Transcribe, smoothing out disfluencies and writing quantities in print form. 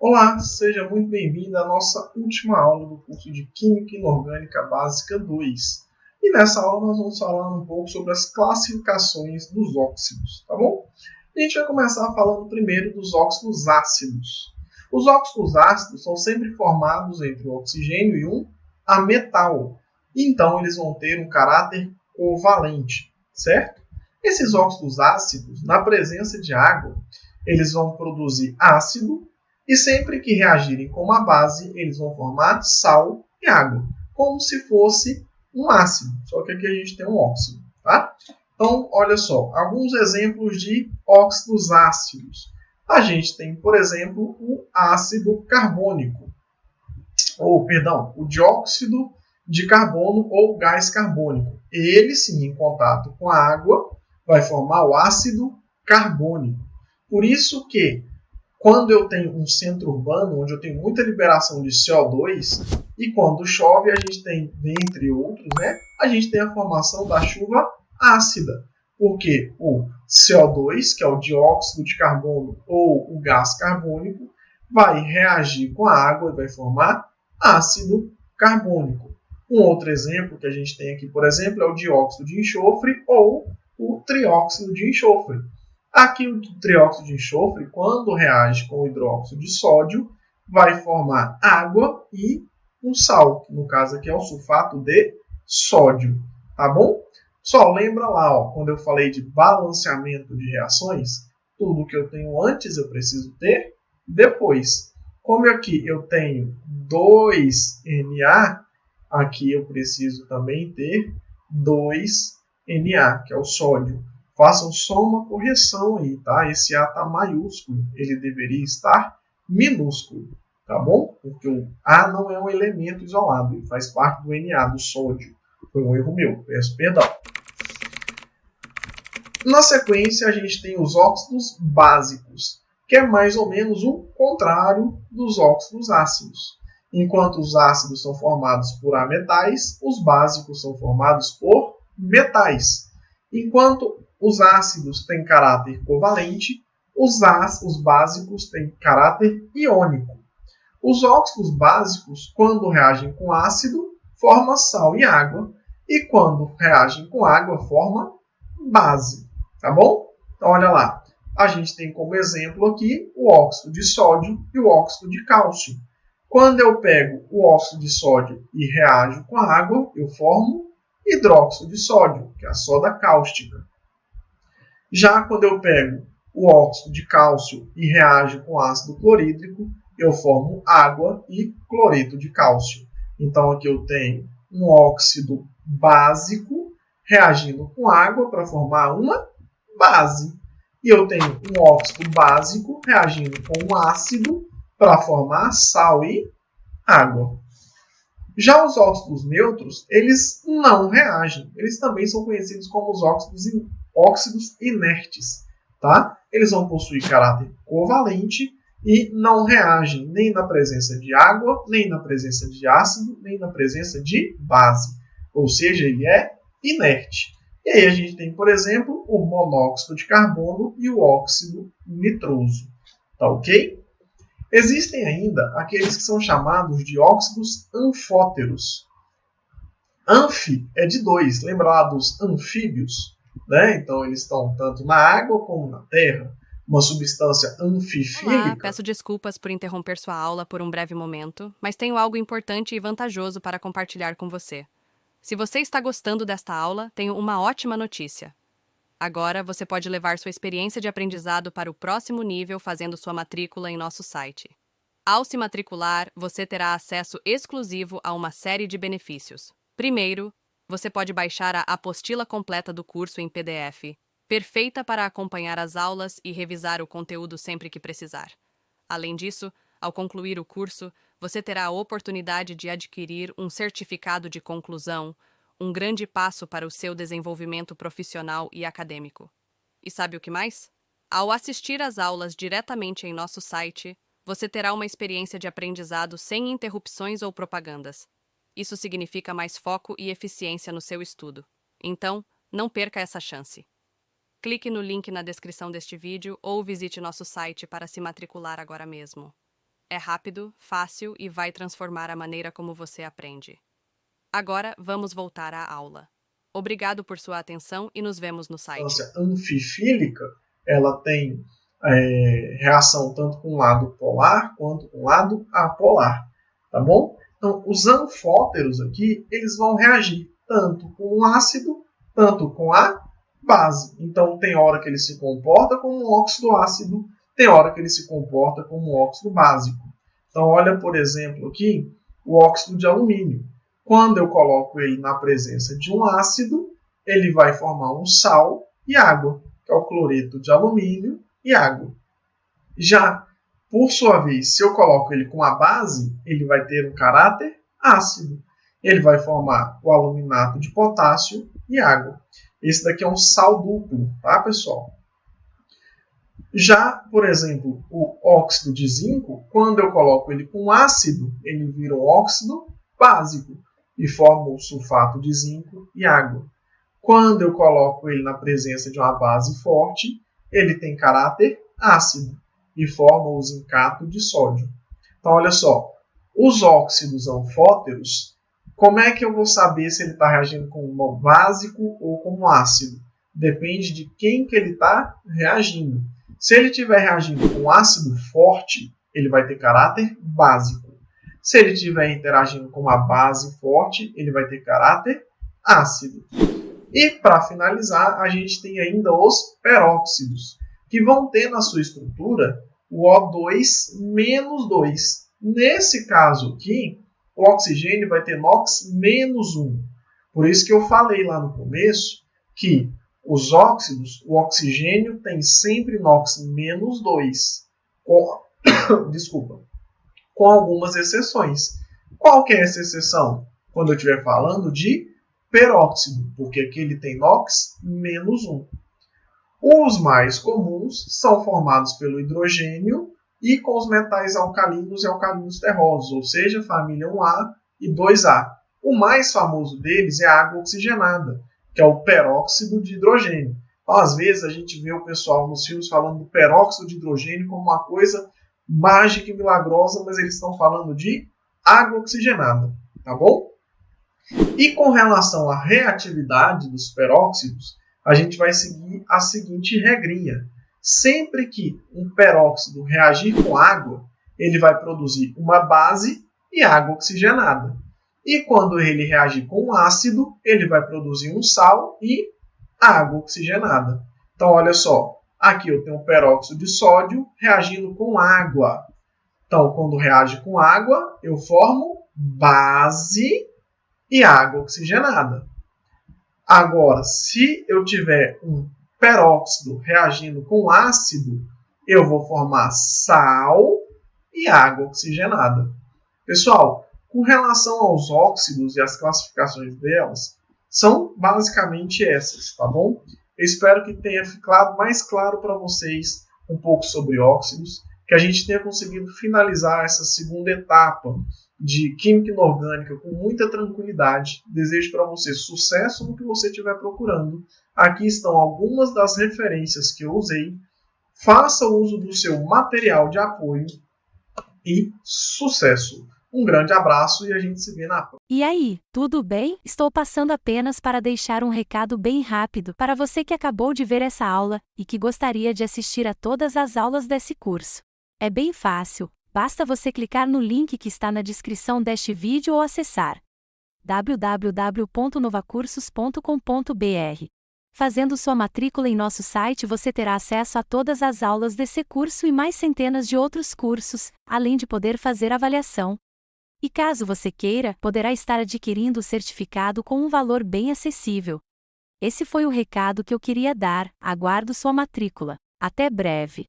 Olá, seja muito bem-vindo à nossa última aula do curso de Química Inorgânica Básica 2. E nessa aula nós vamos falar um pouco sobre as classificações dos óxidos, tá bom? A gente vai começar falando primeiro dos óxidos ácidos. Os óxidos ácidos são sempre formados entre o oxigênio e um ametal. Então eles vão ter um caráter covalente, certo? Esses óxidos ácidos, na presença de água, eles vão produzir ácido e sempre que reagirem com uma base, eles vão formar sal e água, como se fosse um ácido, só que aqui a gente tem um óxido, tá? Então, olha só, alguns exemplos de óxidos ácidos. A gente tem, por exemplo, o ácido carbônico, o dióxido de carbono ou gás carbônico. Ele, sim, em contato com a água, vai formar o ácido carbônico. Por isso que quando eu tenho um centro urbano, onde eu tenho muita liberação de CO2, e quando chove, a gente tem, dentre outros, a gente tem a formação da chuva ácida. Porque o CO2, que é o dióxido de carbono ou o gás carbônico, vai reagir com a água e vai formar ácido carbônico. Um outro exemplo que a gente tem aqui, por exemplo, é o dióxido de enxofre ou o trióxido de enxofre. Aqui o trióxido de enxofre, quando reage com o hidróxido de sódio, vai formar água e um sal, que no caso aqui é o sulfato de sódio, tá bom? Só lembra lá, ó, quando eu falei de balanceamento de reações, tudo que eu tenho antes eu preciso ter depois. Como aqui eu tenho 2Na, aqui eu preciso também ter 2Na, que é o sódio. Façam só uma correção aí, tá? Esse A está maiúsculo, ele deveria estar minúsculo, tá bom? Porque o A não é um elemento isolado, ele faz parte do Na, do sódio. Foi um erro meu, peço perdão. Na sequência, a gente tem os óxidos básicos, que é mais ou menos o contrário dos óxidos ácidos. Enquanto os ácidos são formados por ametais, os básicos são formados por metais. Enquanto os ácidos têm caráter covalente, os básicos têm caráter iônico. Os óxidos básicos, quando reagem com ácido, formam sal e água, e quando reagem com água, formam base. Tá bom? Então, olha lá. A gente tem como exemplo aqui o óxido de sódio e o óxido de cálcio. Quando eu pego o óxido de sódio e reajo com a água, eu formo hidróxido de sódio, que é a soda cáustica. Já quando eu pego o óxido de cálcio e reajo com ácido clorídrico, eu formo água e cloreto de cálcio. Então aqui eu tenho um óxido básico reagindo com água para formar uma base. E eu tenho um óxido básico reagindo com um ácido para formar sal e água. Já os óxidos neutros, eles não reagem. Eles também são conhecidos como os óxidos inertes. Tá? Eles vão possuir caráter covalente e não reagem nem na presença de água, nem na presença de ácido, nem na presença de base. Ou seja, ele é inerte. E aí a gente tem, por exemplo, o monóxido de carbono e o óxido nitroso. Tá ok? Existem ainda aqueles que são chamados de óxidos anfóteros. Anfi é de 2, lembra lá dos anfíbios? Então eles estão tanto na água como na terra. Uma substância anfifílica. Olá, peço desculpas por interromper sua aula por um breve momento, mas tenho algo importante e vantajoso para compartilhar com você. Se você está gostando desta aula, tenho uma ótima notícia. Agora você pode levar sua experiência de aprendizado para o próximo nível fazendo sua matrícula em nosso site. Ao se matricular, você terá acesso exclusivo a uma série de benefícios. Primeiro, você pode baixar a apostila completa do curso em PDF, perfeita para acompanhar as aulas e revisar o conteúdo sempre que precisar. Além disso, ao concluir o curso, você terá a oportunidade de adquirir um certificado de conclusão, um grande passo para o seu desenvolvimento profissional e acadêmico. E sabe o que mais? Ao assistir às aulas diretamente em nosso site, você terá uma experiência de aprendizado sem interrupções ou propagandas. Isso significa mais foco e eficiência no seu estudo. Então, não perca essa chance. Clique no link na descrição deste vídeo ou visite nosso site para se matricular agora mesmo. É rápido, fácil e vai transformar a maneira como você aprende. Agora, vamos voltar à aula. Obrigado por sua atenção e nos vemos no site. A substância anfifílica, ela tem reação tanto com o lado polar quanto com o lado apolar, tá bom? Então, os anfóteros aqui, eles vão reagir tanto com o ácido, tanto com a base. Então, tem hora que ele se comporta como um óxido ácido, tem hora que ele se comporta como um óxido básico. Então, olha, por exemplo, aqui, o óxido de alumínio. Quando eu coloco ele na presença de um ácido, ele vai formar um sal e água, que é o cloreto de alumínio e água. Já, por sua vez, se eu coloco ele com a base, ele vai ter um caráter ácido. Ele vai formar o aluminato de potássio e água. Esse daqui é um sal duplo, tá, pessoal? Já, por exemplo, o óxido de zinco, quando eu coloco ele com ácido, ele vira um óxido básico e forma o sulfato de zinco e água. Quando eu coloco ele na presença de uma base forte, ele tem caráter ácido e forma o zincato de sódio. Então, olha só, os óxidos anfóteros, como é que eu vou saber se ele está reagindo como básico ou como ácido? Depende de quem que ele está reagindo. Se ele estiver reagindo com ácido forte, ele vai ter caráter básico. Se ele estiver interagindo com uma base forte, ele vai ter caráter ácido. E, para finalizar, a gente tem ainda os peróxidos, que vão ter na sua estrutura o O2 menos 2. Nesse caso aqui, o oxigênio vai ter NOx menos 1. Por isso que eu falei lá no começo que os óxidos, o oxigênio tem sempre NOx menos 2. Com algumas exceções. Qual que é essa exceção? Quando eu estiver falando de peróxido, porque aqui ele tem NOx menos 1. Os mais comuns são formados pelo hidrogênio e com os metais alcalinos e alcalinos terrosos, ou seja, família 1A e 2A. O mais famoso deles é a água oxigenada, que é o peróxido de hidrogênio. Então, às vezes a gente vê o pessoal nos filmes falando do peróxido de hidrogênio como uma coisa mágica e milagrosa, mas eles estão falando de água oxigenada, tá bom? E com relação à reatividade dos peróxidos, a gente vai seguir a seguinte regrinha. Sempre que um peróxido reagir com água, ele vai produzir uma base e água oxigenada. E quando ele reagir com um ácido, ele vai produzir um sal e água oxigenada. Então, olha só. Aqui eu tenho um peróxido de sódio reagindo com água. Então, quando reage com água, eu formo base e água oxigenada. Agora, se eu tiver um peróxido reagindo com ácido, eu vou formar sal e água oxigenada. Pessoal, com relação aos óxidos e as classificações delas, são basicamente essas, tá bom? Eu espero que tenha ficado mais claro para vocês um pouco sobre óxidos, que a gente tenha conseguido finalizar essa segunda etapa de Química Inorgânica com muita tranquilidade. Desejo para você sucesso no que você estiver procurando. Aqui estão algumas das referências que eu usei. Faça uso do seu material de apoio e sucesso! Um grande abraço e a gente se vê na próxima. E aí, tudo bem? Estou passando apenas para deixar um recado bem rápido para você que acabou de ver essa aula e que gostaria de assistir a todas as aulas desse curso. É bem fácil, basta você clicar no link que está na descrição deste vídeo ou acessar www.novacursos.com.br. Fazendo sua matrícula em nosso site, você terá acesso a todas as aulas desse curso e mais centenas de outros cursos, além de poder fazer avaliação. E caso você queira, poderá estar adquirindo o certificado com um valor bem acessível. Esse foi o recado que eu queria dar, aguardo sua matrícula. Até breve!